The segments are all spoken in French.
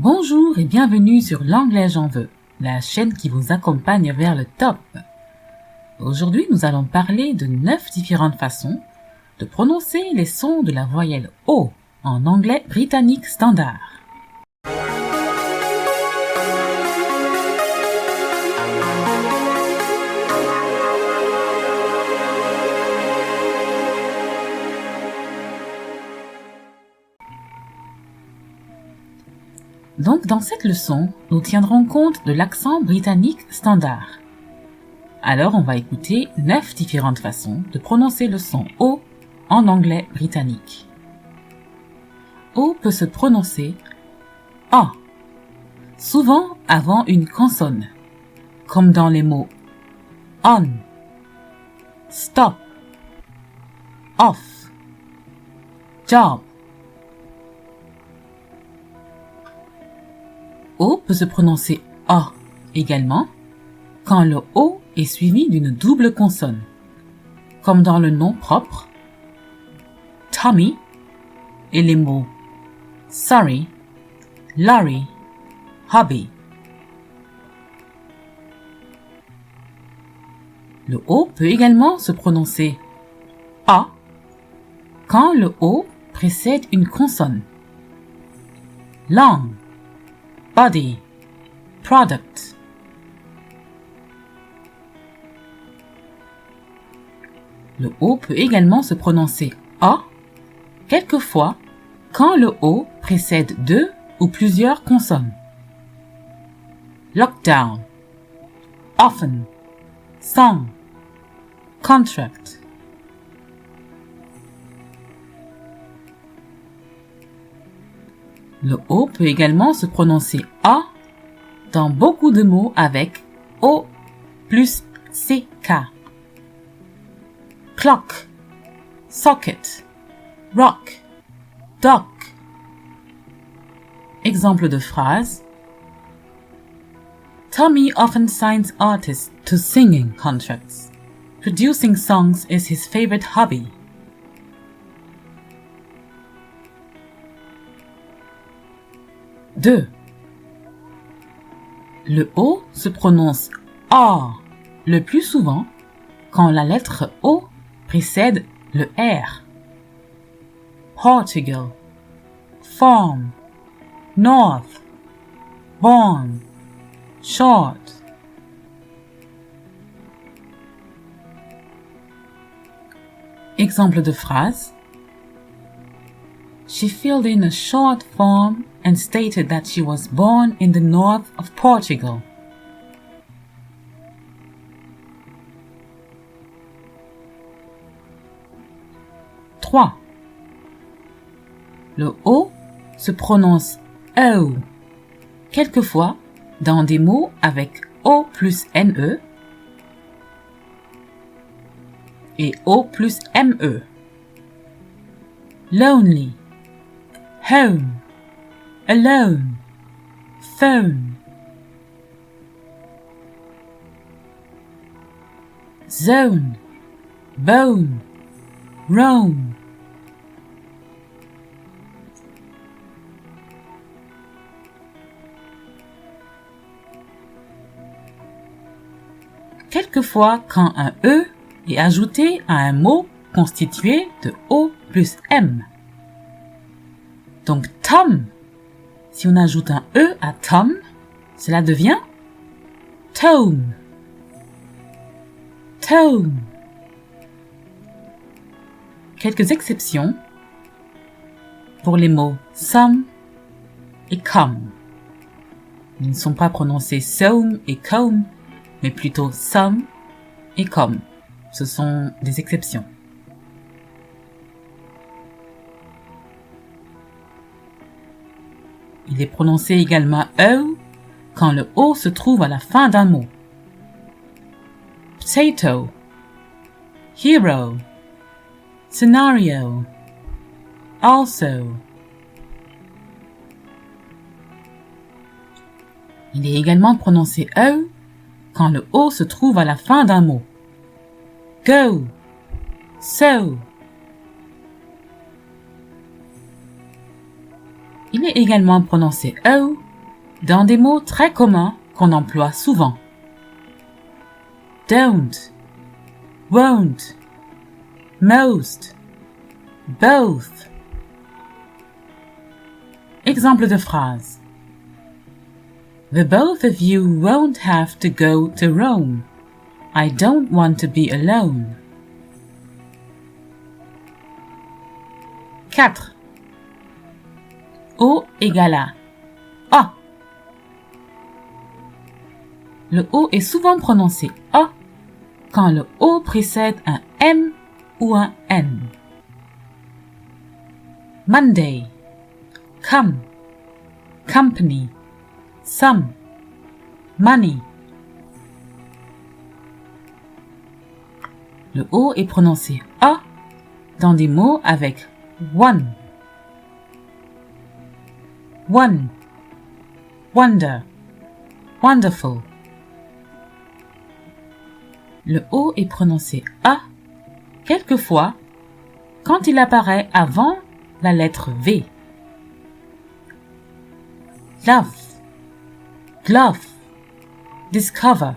Bonjour et bienvenue sur l'anglais j'en veux, la chaîne qui vous accompagne vers le top. Aujourd'hui, nous allons parler de 9 différentes façons de prononcer les sons de la voyelle O en anglais britannique standard. Donc, dans cette leçon, nous tiendrons compte de l'accent britannique standard. Alors, on va écouter 9 différentes façons de prononcer le son O en anglais britannique. O peut se prononcer A, souvent avant une consonne, comme dans les mots on, stop, off, job. O peut se prononcer A également quand le O est suivi d'une double consonne, comme dans le nom propre Tommy et les mots sorry, lorry, hobby. Le O peut également se prononcer A quand le O précède une consonne. Long, body, product. Le O peut également se prononcer A quelquefois quand le O précède deux ou plusieurs consonnes. Lockdown, often, song, contract. Le O peut également se prononcer A dans beaucoup de mots avec O plus CK. Clock, socket, rock, dock. Exemple de phrase. Tommy often signs artists to singing contracts. Producing songs is his favorite hobby. Deux. Le O se prononce A le plus souvent quand la lettre O précède le R. Portugal, farm, north, born, short. Exemple de phrase. She filled in a short form and stated that she was born in the north of Portugal. Trois. Le O se prononce O, quelquefois dans des mots avec O plus NE et O plus ME. Lonely, home, alone, phone. Zone, bone, roam. Quelquefois, quand un E est ajouté à un mot constitué de O plus M. Donc Tom, si on ajoute un E à Tom, cela devient tome. Tome. Quelques exceptions pour les mots some et come. Ils ne sont pas prononcés some et comb, mais plutôt some et come. Ce sont des exceptions. Il est prononcé également O quand le O se trouve à la fin d'un mot. Potato, hero, scenario, also. Il est également prononcé O quand le O se trouve à la fin d'un mot. Go, so. Il est également prononcé O dans des mots très communs qu'on emploie souvent. Don't, won't, most, both. Exemple de phrase. The both of you won't have to go to Rome. I don't want to be alone. 4. O égale à A. Le O est souvent prononcé A quand le O précède un M ou un N. Monday, come, company, some, money. Le O est prononcé A dans des mots avec one, wonder, wonderful. Le O est prononcé A quelquefois quand il apparaît avant la lettre V. Love, glove, discover.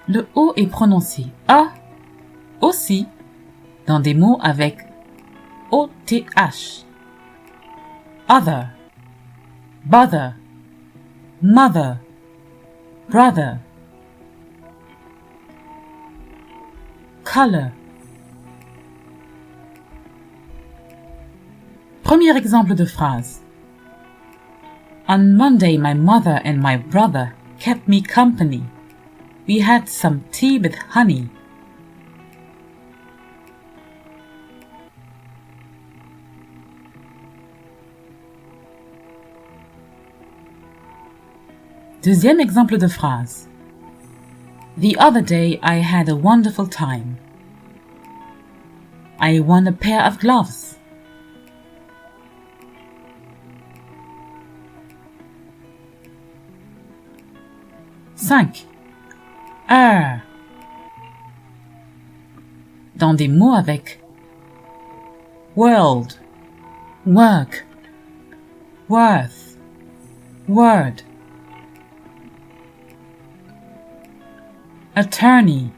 Le O est prononcé A aussi dans des mots avec OTH. Other, bother, mother, brother. Color. Premier exemple de phrase. On Monday, my mother and my brother kept me company. We had some tea with honey. Deuxième exemple de phrase. The other day I had a wonderful time. I won a pair of gloves. Cinq. Dans des mots avec world, work, worth, word. Attorney.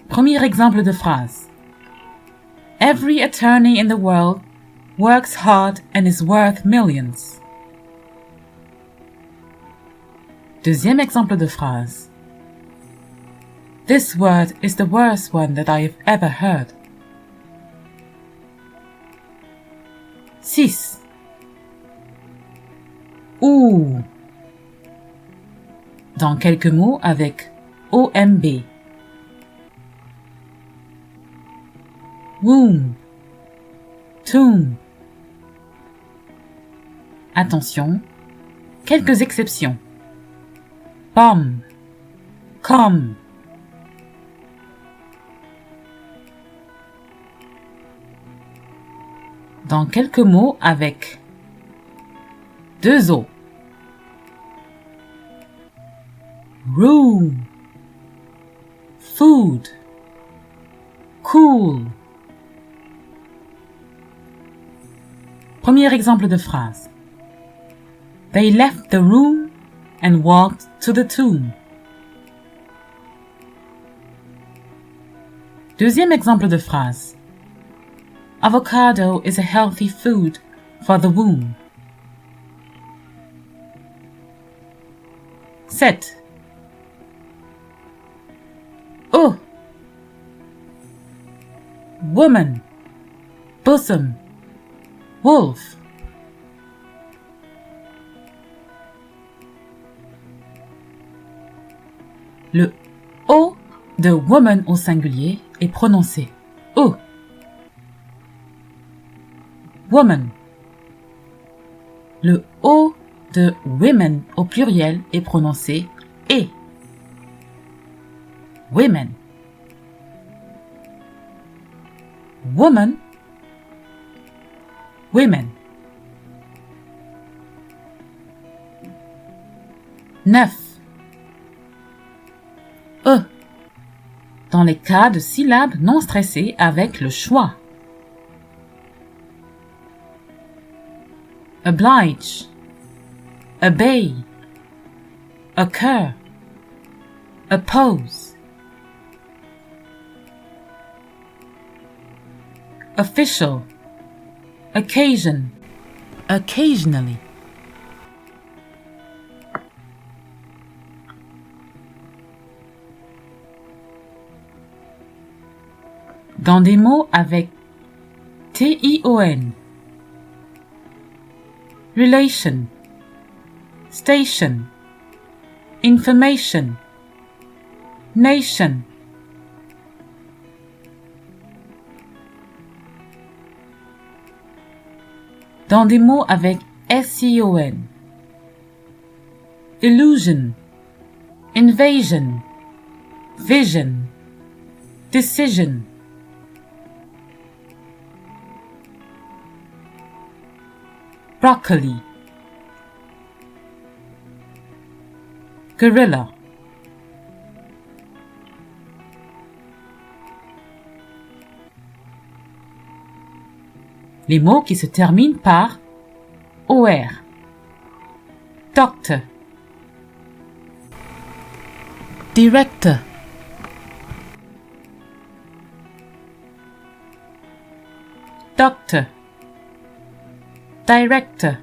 Premier exemple de phrase. Every attorney in the world works hard and is worth millions. Deuxième exemple de phrase. This word is the worst one that I have ever heard. 6. Ouh. Dans quelques mots avec OMB. Womb, tomb. Attention, quelques exceptions. Bomb, com. Dans quelques mots avec deux O. Room, food, cool. Premier exemple de phrase. They left the room and walked to the tomb. Deuxième exemple de phrase. Avocado is a healthy food for the womb. 7. Oh. Woman, bosom, wolf. Le O de woman au singulier est prononcé O. Woman. Le O de women au pluriel est prononcé E. Women. Woman. Women. 9. dans les cas de syllabes non stressées avec le choix. Oblige, obey, occur, oppose. Official, occasion, occasionally. Dans des mots avec T-I-O-N, relation, station, information, nation. Dans des mots avec S-I-O-N, illusion, invasion, vision, decision. Broccoli, gorilla. Les mots qui se terminent par OR. Doctor, director, doctor, director.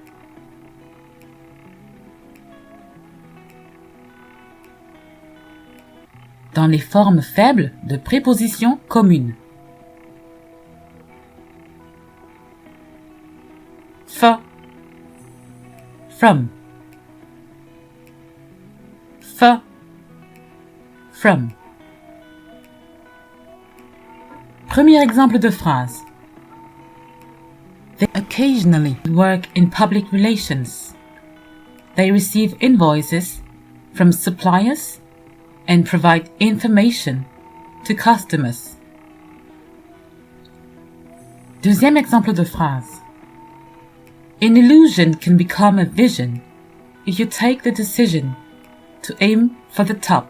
Dans les formes faibles de prépositions communes. For, from, for, from. Premier exemple de phrase. They occasionally work in public relations. They receive invoices from suppliers and provide information to customers. Deuxième exemple de phrase. An illusion can become a vision if you take the decision to aim for the top.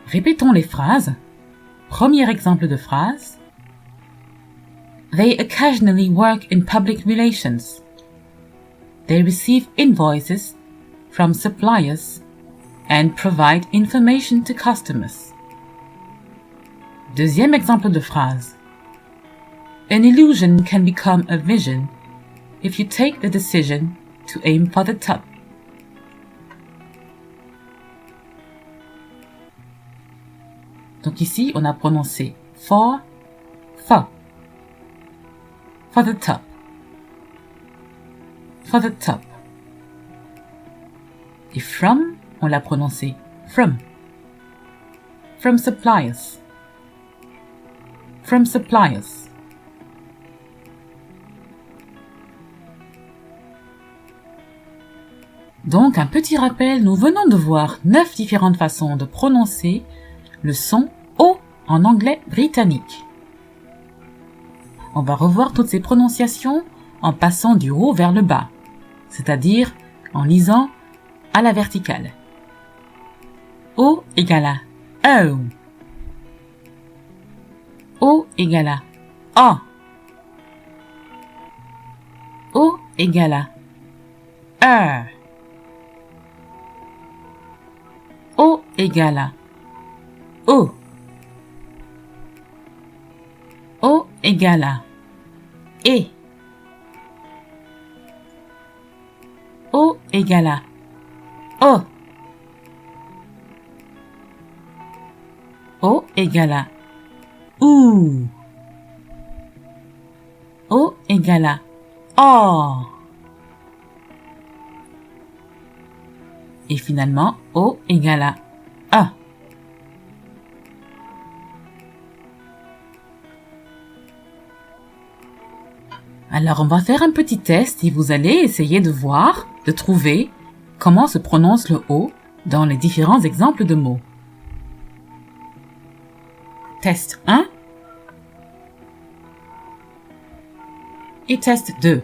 Répétons les phrases. Premier exemple de phrase. They occasionally work in public relations. They receive invoices from suppliers and provide information to customers. Deuxième exemple de phrase. An illusion can become a vision if you take the decision to aim for the top. Donc ici, on a prononcé for the top, for the top. Et from, on l'a prononcé from suppliers, from suppliers. Donc, un petit rappel, nous venons de voir 9 différentes façons de prononcer le son O en anglais britannique. On va revoir toutes ces prononciations en passant du haut vers le bas, c'est-à-dire en lisant à la verticale. O égale à O. O égale à A. O égale à R. O égale à O. O égale à E. O égale à O. O égale à OU. O égale à O. Et finalement, O égale à A. Alors, on va faire un petit test et vous allez essayer de voir, de trouver comment se prononce le O dans les différents exemples de mots. Test 1 et test 2.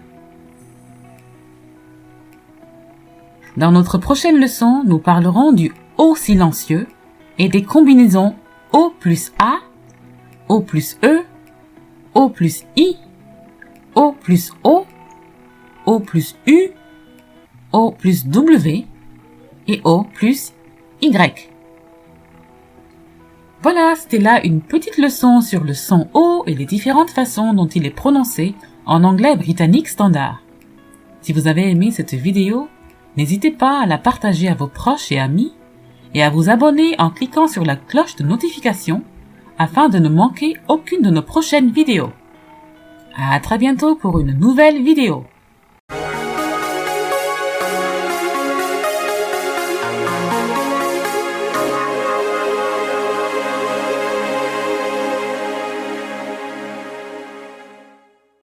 Dans notre prochaine leçon, nous parlerons du O O silencieux et des combinaisons O plus A, O plus E, O plus I, O plus O, O plus U, O plus W et O plus Y. Voilà, c'était là une petite leçon sur le son O et les différentes façons dont il est prononcé en anglais britannique standard. Si vous avez aimé cette vidéo, n'hésitez pas à la partager à vos proches et amis et à vous abonner en cliquant sur la cloche de notification afin de ne manquer aucune de nos prochaines vidéos. À très bientôt pour une nouvelle vidéo.